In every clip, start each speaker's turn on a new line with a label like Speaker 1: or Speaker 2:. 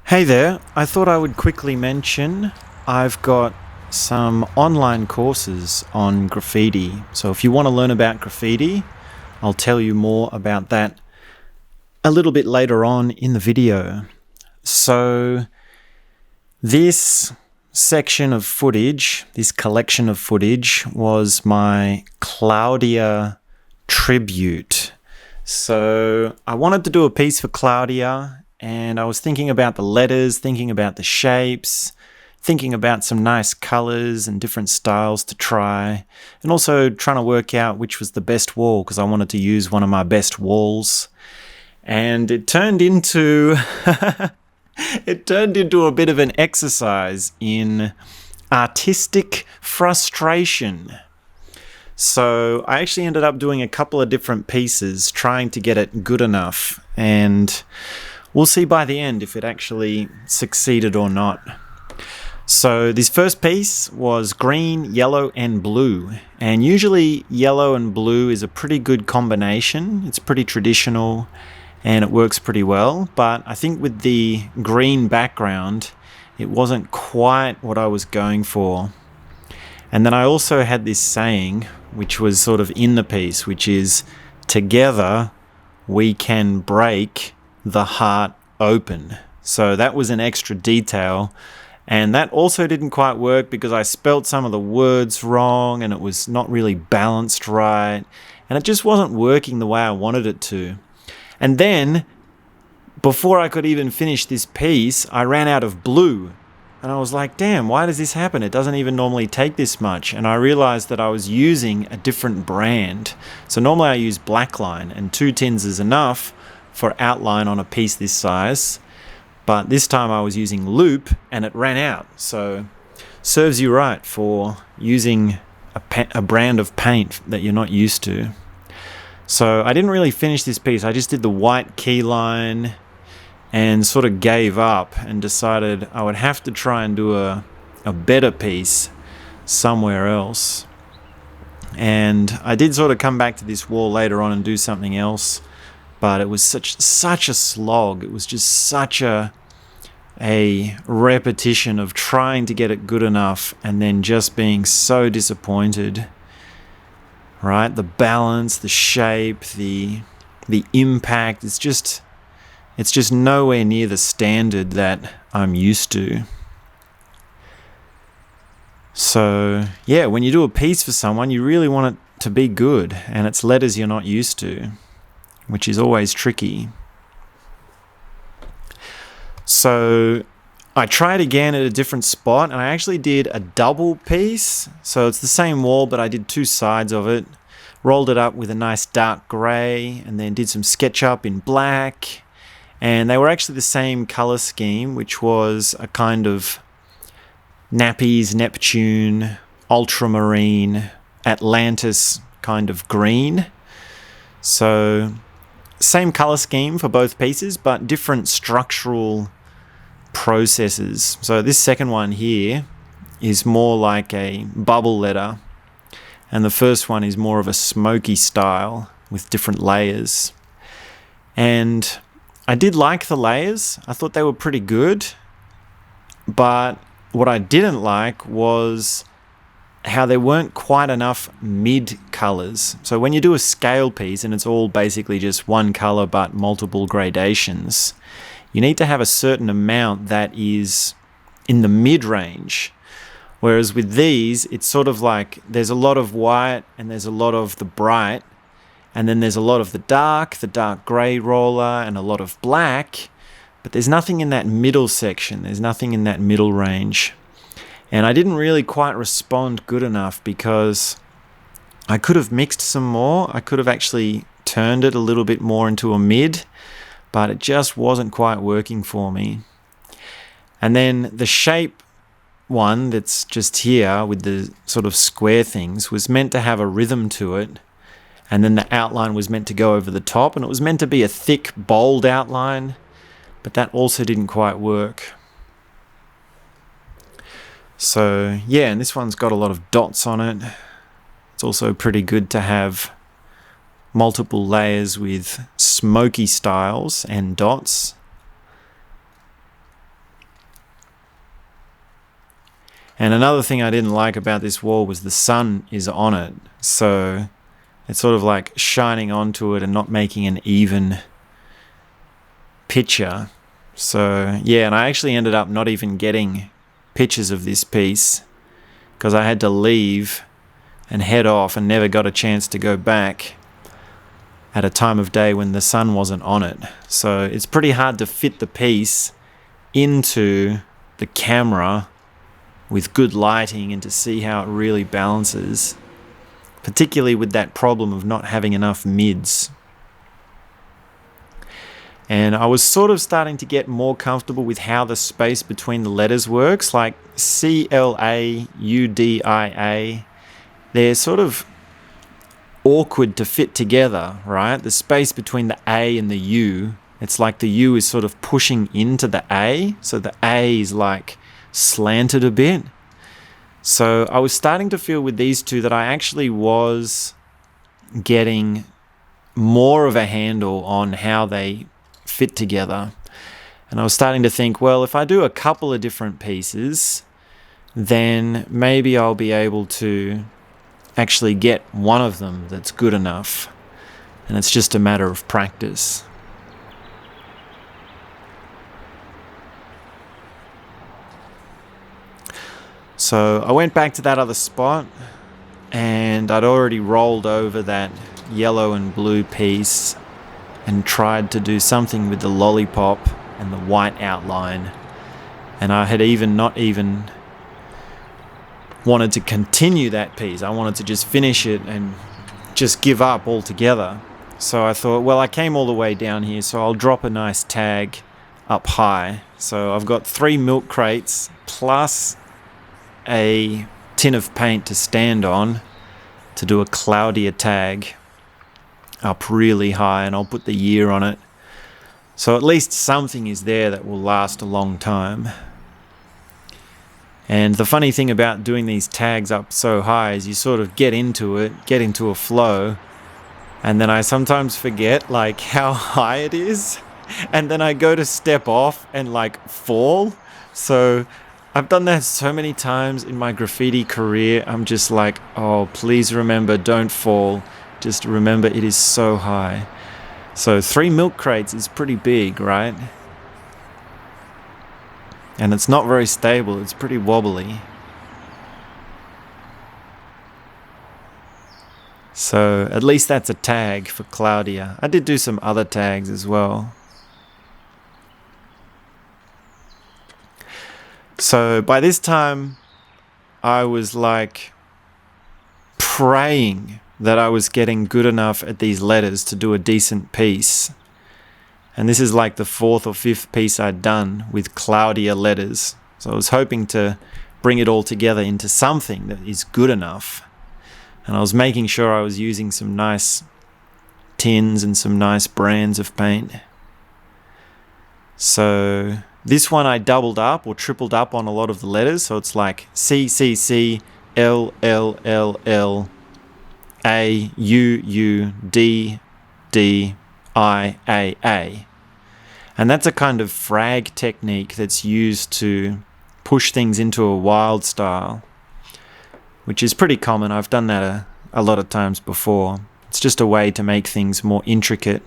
Speaker 1: Hey there, I thought I would quickly mention I've got some online courses on graffiti. So if you want to learn about graffiti, I'll tell you more about that a little bit later on in the video. So this section of footage, this collection of footage, was my Claudia Tribute. So I wanted to do a piece for Claudia, and I was thinking about the letters, thinking about the shapes, thinking about some nice colors and different styles to try, and also trying to work out which was the best wall because I wanted to use one of my best walls. And it turned into a bit of an exercise in artistic frustration. So I actually ended up doing a couple of different pieces, trying to get it good enough, and we'll see by the end if it actually succeeded or not. So this first piece was green, yellow, and blue. And usually yellow and blue is a pretty good combination. It's pretty traditional and it works pretty well. But I think with the green background, it wasn't quite what I was going for. And then I also had this saying, which was sort of in the piece, which is, "Together we can break the heart open." So that was an extra detail, and that also didn't quite work because I spelt some of the words wrong and it was not really balanced right, and it just wasn't working the way I wanted it to. And then before I could even finish this piece, I ran out of blue, and I was like, damn, why does this happen? It doesn't even normally take this much. And I realized that I was using a different brand. So normally I use Blackline, and 2 tins is enough for outline on a piece this size, but this time I was using Loop and it ran out. So serves you right for using a brand of paint that you're not used to. So I didn't really finish this piece. I just did the white key line and sort of gave up and decided I would have to try and do a better piece somewhere else. And I did sort of come back to this wall later on and do something else, but it was such a slog. It was just such a repetition of trying to get it good enough and then just being so disappointed. Right? The balance, the shape, the impact, it's just nowhere near the standard that I'm used to. So, yeah, when you do a piece for someone, you really want it to be good, and it's letters you're not used to, which is always tricky. So I tried again at a different spot, and I actually did a double piece. So it's the same wall, but I did 2 sides of it, rolled it up with a nice dark grey, and then did some SketchUp in black. And they were actually the same color scheme, which was a kind of Nappies, Neptune, ultramarine, Atlantis kind of green. So same color scheme for both pieces, but different structural processes. So this second one here is more like a bubble letter, and the first one is more of a smoky style with different layers. And I did like the layers. I thought they were pretty good, but what I didn't like was how there weren't quite enough mid colors. So when you do a scale piece and it's all basically just one color but multiple gradations, you need to have a certain amount that is in the mid-range. Whereas with these, it's sort of like there's a lot of white and there's a lot of the bright, and then there's a lot of the dark grey roller, and a lot of black, but there's nothing in that middle section. There's nothing in that middle range. And I didn't really quite respond good enough because I could have mixed some more. I could have actually turned it a little bit more into a mid, but it just wasn't quite working for me. And then the shape one that's just here with the sort of square things was meant to have a rhythm to it, and then the outline was meant to go over the top, and it was meant to be a thick, bold outline, but that also didn't quite work. So yeah, and this one's got a lot of dots on it. It's also pretty good to have multiple layers with smoky styles and dots. And another thing I didn't like about this wall was the sun is on it. So it's sort of like shining onto it and not making an even picture. So yeah, and I actually ended up not even getting pictures of this piece because I had to leave and head off and never got a chance to go back at a time of day when the sun wasn't on it. So it's pretty hard to fit the piece into the camera with good lighting and to see how it really balances, particularly with that problem of not having enough mids. And I was sort of starting to get more comfortable with how the space between the letters works, like CLAUDIA. They're sort of awkward to fit together, right? The space between the A and the U, it's like the U is sort of pushing into the A, so the A is like slanted a bit. So I was starting to feel with these two that I actually was getting more of a handle on how they fit together. And I was starting to think, well, if I do a couple of different pieces, then maybe I'll be able to actually get one of them that's good enough. And it's just a matter of practice. So I went back to that other spot and I'd already rolled over that yellow and blue piece and tried to do something with the lollipop and the white outline. And I had not even wanted to continue that piece. I wanted to just finish it and just give up altogether. So I thought, well, I came all the way down here, so I'll drop a nice tag up high. So I've got 3 milk crates plus a tin of paint to stand on to do a Claudia tag up really high, and I'll put the year on it. So at least something is there that will last a long time. And the funny thing about doing these tags up so high is you sort of get into it, get into a flow, and then I sometimes forget like how high it is, and then I go to step off and like fall. So I've done that so many times in my graffiti career. I'm just like, oh, please remember, don't fall. Just remember it is so high. So 3 milk crates is pretty big, right? And it's not very stable, it's pretty wobbly. So at least that's a tag for Claudia. I did do some other tags as well. So by this time, I was like praying that I was getting good enough at these letters to do a decent piece. And this is like the 4th or 5th piece I'd done with Claudia letters. So I was hoping to bring it all together into something that is good enough. And I was making sure I was using some nice tins and some nice brands of paint. So this one I doubled up or tripled up on a lot of the letters. So it's like C, C, C, L, L, L, L, A, U, U, D, D, I, A, A. And that's a kind of frag technique that's used to push things into a wild style, which is pretty common. I've done that a lot of times before. It's just a way to make things more intricate.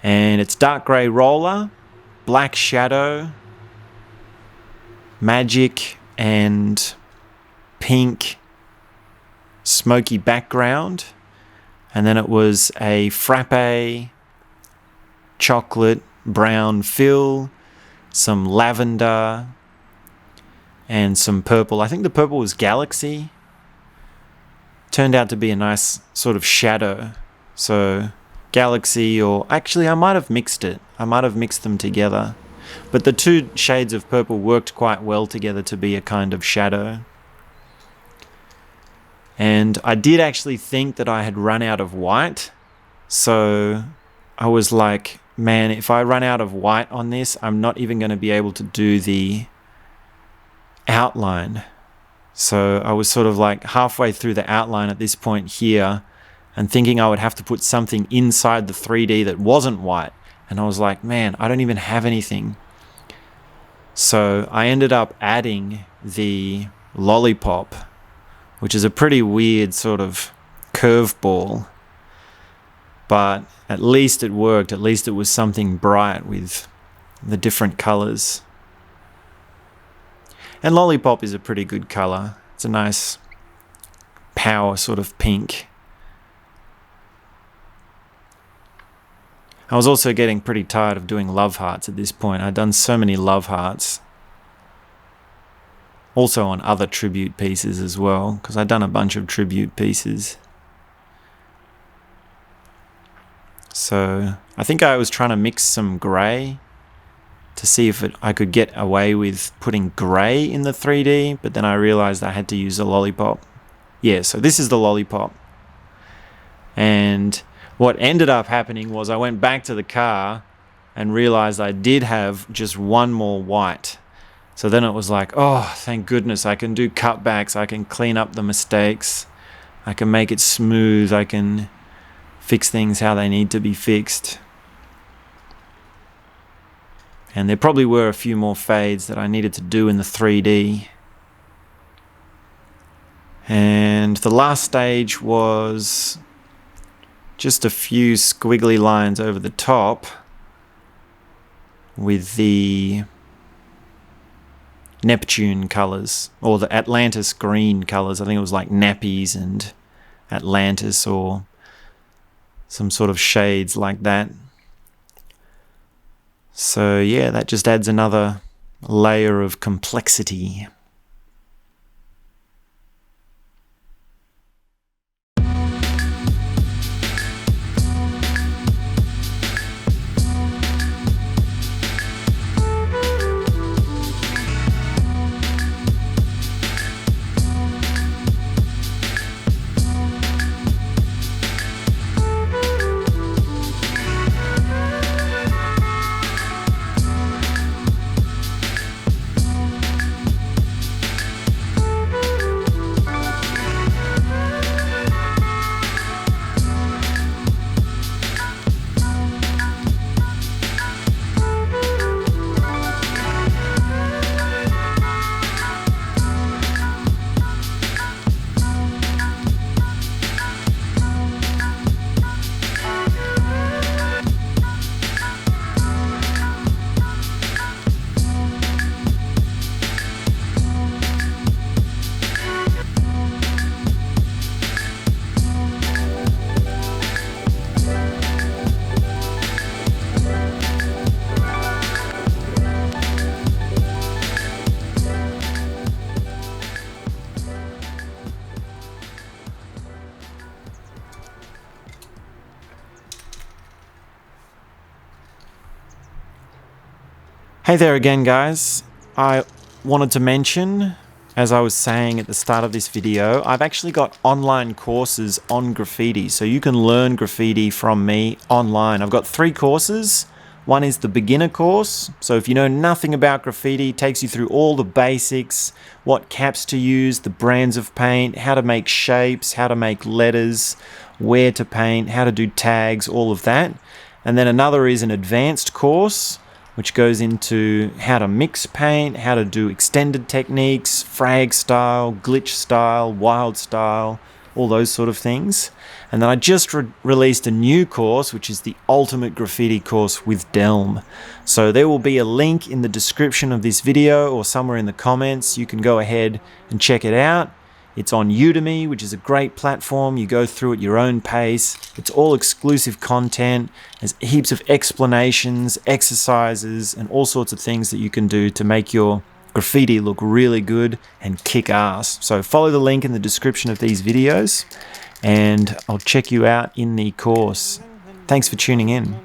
Speaker 1: And it's dark grey roller, black shadow, magic, and pink smoky background. And then it was a frappe, chocolate, brown fill, some lavender, and some purple. I think the purple was Galaxy. Turned out to be a nice sort of shadow. So Galaxy, or actually I might have mixed it. I might have mixed them together. But the 2 shades of purple worked quite well together to be a kind of shadow. And I did actually think that I had run out of white. So I was like, man, if I run out of white on this, I'm not even going to be able to do the outline. So I was sort of like halfway through the outline at this point here and thinking I would have to put something inside the 3D that wasn't white. And I was like, man, I don't even have anything. So I ended up adding the lollipop, which is a pretty weird sort of curveball, but at least it worked. At least it was something bright with the different colors. And lollipop is a pretty good color. It's a nice power sort of pink. I was also getting pretty tired of doing love hearts at this point. I'd done so many love hearts. Also on other tribute pieces as well, because I'd done a bunch of tribute pieces. So I think I was trying to mix some grey to see if I could get away with putting grey in the 3D, but then I realized I had to use a lollipop. Yeah, so this is the lollipop. And what ended up happening was I went back to the car and realized I did have just one more white. So then it was like, oh, thank goodness, I can do cutbacks, I can clean up the mistakes, I can make it smooth, I can fix things how they need to be fixed. And there probably were a few more fades that I needed to do in the 3D. And the last stage was just a few squiggly lines over the top with the Neptune colors, or the Atlantis green colors. I think it was like nappies and Atlantis, or some sort of shades like that. So yeah, that just adds another layer of complexity. Hey there again, guys. I wanted to mention, as I was saying at the start of this video, I've actually got online courses on graffiti, so you can learn graffiti from me online. I've got 3 courses. One is the beginner course, so if you know nothing about graffiti, it takes you through all the basics, what caps to use, the brands of paint, how to make shapes, how to make letters, where to paint, how to do tags, all of that. And then another is an advanced course, which goes into how to mix paint, how to do extended techniques, frag style, glitch style, wild style, all those sort of things. And then I just released a new course, which is the Ultimate Graffiti course with Delm. So there will be a link in the description of this video or somewhere in the comments. You can go ahead and check it out. It's on Udemy, which is a great platform. You go through at your own pace. It's all exclusive content. There's heaps of explanations, exercises, and all sorts of things that you can do to make your graffiti look really good and kick ass. So follow the link in the description of these videos, and I'll check you out in the course. Thanks for tuning in.